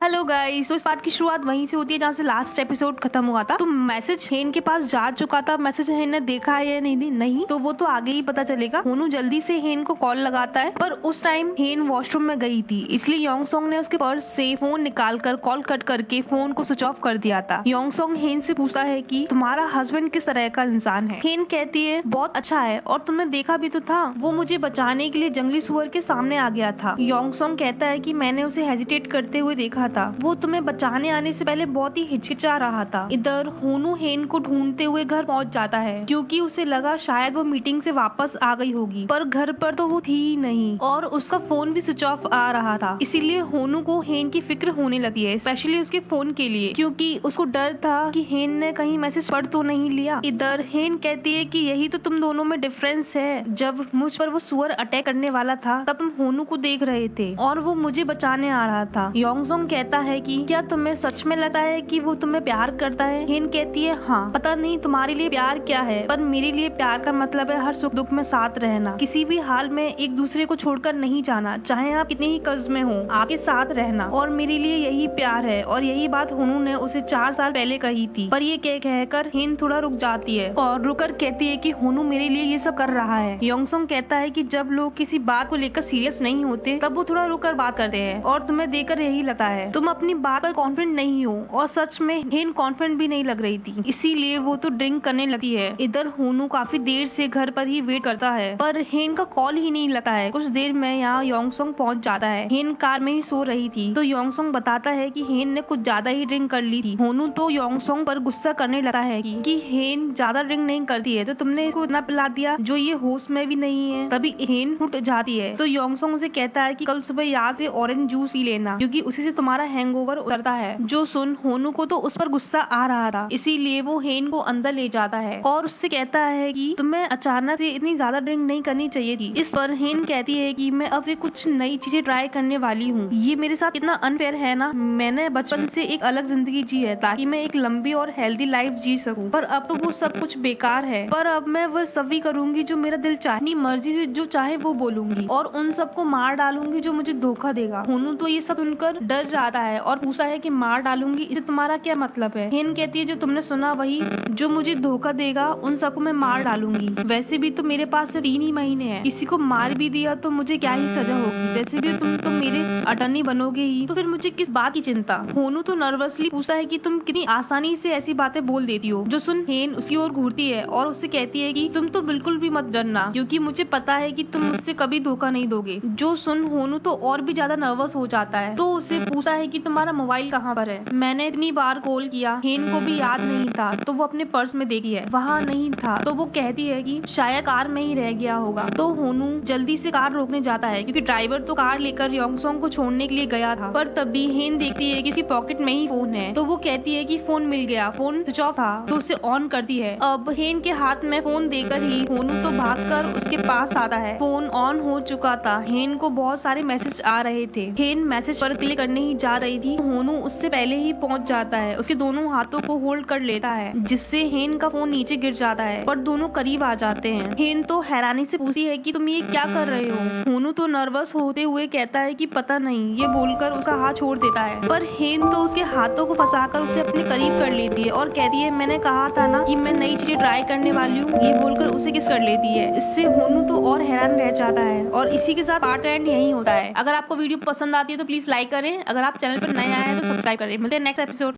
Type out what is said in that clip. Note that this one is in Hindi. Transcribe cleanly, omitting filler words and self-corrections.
Hello guys. तो इस पार्ट की शुरुआत वहीं से होती है जहाँ से लास्ट एपिसोड खत्म हुआ था। तो मैसेज हेन के पास जा चुका था। मैसेज हेन ने देखा है या नहीं तो वो तो आगे ही पता चलेगा। होनू जल्दी से हेन को कॉल लगाता है, पर उस टाइम हेन वॉशरूम में गई थी, इसलिए योंग सोंग ने उसके पर्स से फोन निकालकर कॉल कट करके फोन को स्विच ऑफ कर दिया था। योंग सोंग हेन से पूछता है कि तुम्हारा हस्बैंड किस तरह का इंसान है। हेन कहती है बहुत अच्छा है, और तुमने देखा भी तो था, वो मुझे बचाने के लिए जंगली सुअर के सामने आ गया था। योंग सोंग कहता है कि मैंने उसे हेजिटेट करते हुए देखा था, वो तुम्हें बचाने आने से पहले बहुत ही हिचकिचा रहा था। इधर होनू हेन को ढूंढते हुए घर पहुंच जाता है, क्योंकि उसे लगा शायद वो मीटिंग से वापस आ गई होगी, पर घर पर तो वो थी ही नहीं और उसका फोन भी स्विच ऑफ आ रहा था। इसीलिए होनू को हेन की फिक्र होने लगी है, स्पेशली उसके फोन के लिए, क्योंकि उसको डर था कि हेन ने कहीं मैसेज पढ़ तो नहीं लिया। इधर हेन कहती है कि यही तो तुम दोनों में डिफरेंस है, जब मुझ पर वो सुअर अटैक करने वाला था तब तुम होनू को देख रहे थे और वो मुझे बचाने आ रहा था। योंग सोंग कहता है कि क्या तुम्हें सच में लगता है कि वो तुम्हें प्यार करता है। हेन कहती है हाँ, पता नहीं तुम्हारे लिए प्यार क्या है, पर मेरे लिए प्यार का मतलब है हर सुख दुख में साथ रहना, किसी भी हाल में एक दूसरे को छोड़कर नहीं जाना, चाहे आप कितने ही कर्ज में हो, आपके साथ रहना, और मेरे लिए यही प्यार है। और यही बात होनू ने उसे 4 साल पहले कही थी, पर ये कहकर हेन थोड़ा रुक जाती है और रुकर कहती है कि होनू मेरे लिए ये सब कर रहा है। योंग सोंग कहता है कि जब लोग किसी बात को लेकर सीरियस नहीं होते तब वो थोड़ा रुकर बात करते हैं, और तुम्हें देखकर यही लगता है तुम अपनी बात पर कॉन्फिडेंट नहीं हो। और सच में हेन कॉन्फिडेंट भी नहीं लग रही थी, इसीलिए वो तो ड्रिंक करने लगती है। इधर होनू काफी देर से घर पर ही वेट करता है, पर हेन का कॉल ही नहीं लगता है। कुछ देर में यहाँ योंग सोंग पहुंच जाता है। हेन कार में ही सो रही थी, तो योंग सोंग बताता है कि हेन ने कुछ ज्यादा ही ड्रिंक कर ली थी। होनू तो योंग सोंग पर गुस्सा करने लगता है कि हेन ज्यादा ड्रिंक नहीं करती है, तो तुमने इसको इतना पिला दिया जो ये होश में भी नहीं है। तभी हेन उठ जाती है, तो योंग सोंग उसे कहता है कि कल सुबह यहाँ से ऑरेंज जूस ही लेना, क्योंकि उसी से तुम्हारा हैंगओवर उतरता है। जो सुन होनू को तो उस पर गुस्सा आ रहा था, इसीलिए वो हेन को अंदर ले जाता है और उससे कहता है कि तुम्हें अचानक से इतनी ज्यादा ड्रिंक नहीं करनी चाहिए थी। इस पर हेन कहती है कि मैं अब से कुछ नई चीजें ट्राई करने वाली हूँ। ये मेरे साथ कितना अनफेयर है ना, मैंने बचपन से एक अलग जिंदगी जी है ताकि मैं एक लंबी और हेल्दी लाइफ जी सकूं, पर अब तो वो सब कुछ बेकार है। पर अब मैं वह सब भी करूंगी जो मेरा दिल चाहे, अपनी मर्जी से जो चाहे वो बोलूंगी, और उन सबको मार डालूंगी जो मुझे धोखा देगा। होनू तो ये सब सुनकर डर जाता है और पूछता है कि मार डालूंगी, इसे तुम्हारा क्या मतलब है। हेन कहती है जो तुमने सुना वही, जो मुझे धोखा देगा उन सबको मैं मार डालूंगी। वैसे भी तो मेरे पास सिर्फ 3 ही महीने हैं, किसी को मार भी दिया तो मुझे क्या ही सजा होगी। वैसे भी तुम तो मेरे अटर्नी बनोगे ही, तो फिर मुझे किस बात की चिंता। होनू तो नर्वसली पूछता है कि तुम कितनी आसानी से ऐसी बातें बोल देती हो। जो सुन हेन उसकी ओर घूरती है और उससे कहती है कि तुम तो बिल्कुल भी मत डरना, क्योंकि मुझे पता है कि तुम मुझसे कभी धोखा नहीं दोगे। जो सुन होनू तो और भी ज्यादा नर्वस हो जाता है, तो उससे पूछता है कि तुम्हारा मोबाइल कहाँ पर है। मैंने इतनी बार कॉल किया, हेन को भी याद नहीं था, तो वो अपने पर्स में देखी है, वहाँ नहीं था, तो वो कहती है कि शायद कार में ही रह गया होगा। तो होनू जल्दी से कार रोकने जाता है, क्योंकि ड्राइवर तो कार लेकर योंग सोंग को छोड़ने के लिए गया था। पर तभी हेन देखती है कि उसकी पॉकेट में ही फोन है, तो वो कहती है कि फोन मिल गया, फोन स्विच ऑफ था, तो उसे ऑन करती है। अब हेन के हाथ में फोन देकर ही होनू तो भागकर उसके पास आता है। फोन ऑन हो चुका था, हेन को बहुत सारे मैसेज आ रहे थे। हेन मैसेज पर क्लिक करने ही जा रही थी, होनू उससे पहले ही पहुंच जाता है, उसके दोनों हाथों को होल्ड कर लेता है, जिससे हेन का फोन नीचे गिर जाता है, पर दोनों करीब आ जाते हैं। हेन तो हैरानी से पूछती है कि तुम ये क्या कर रहे हो। होनू तो नर्वस होते हुए कहता है कि पता नहीं, ये बोलकर उसका हाथ छोड़ देता है, पर हेन तो उसके हाथों को फंसाकर उसे अपने करीब कर लेती है और कहती है मैंने कहा था ना कि मैं नई चीजें ट्राई करने वाली हूँ, ये बोलकर उसे किस कर लेती है। इससे होनू तो और हैरान रह जाता है, और इसी के साथ पार्ट का एंड यही होता है। अगर आपको वीडियो पसंद आती है तो प्लीज लाइक करें, अगर आप चैनल पर नए आए हैं तो सब्सक्राइब करें। मिलते हैं नेक्स्ट एपिसोड।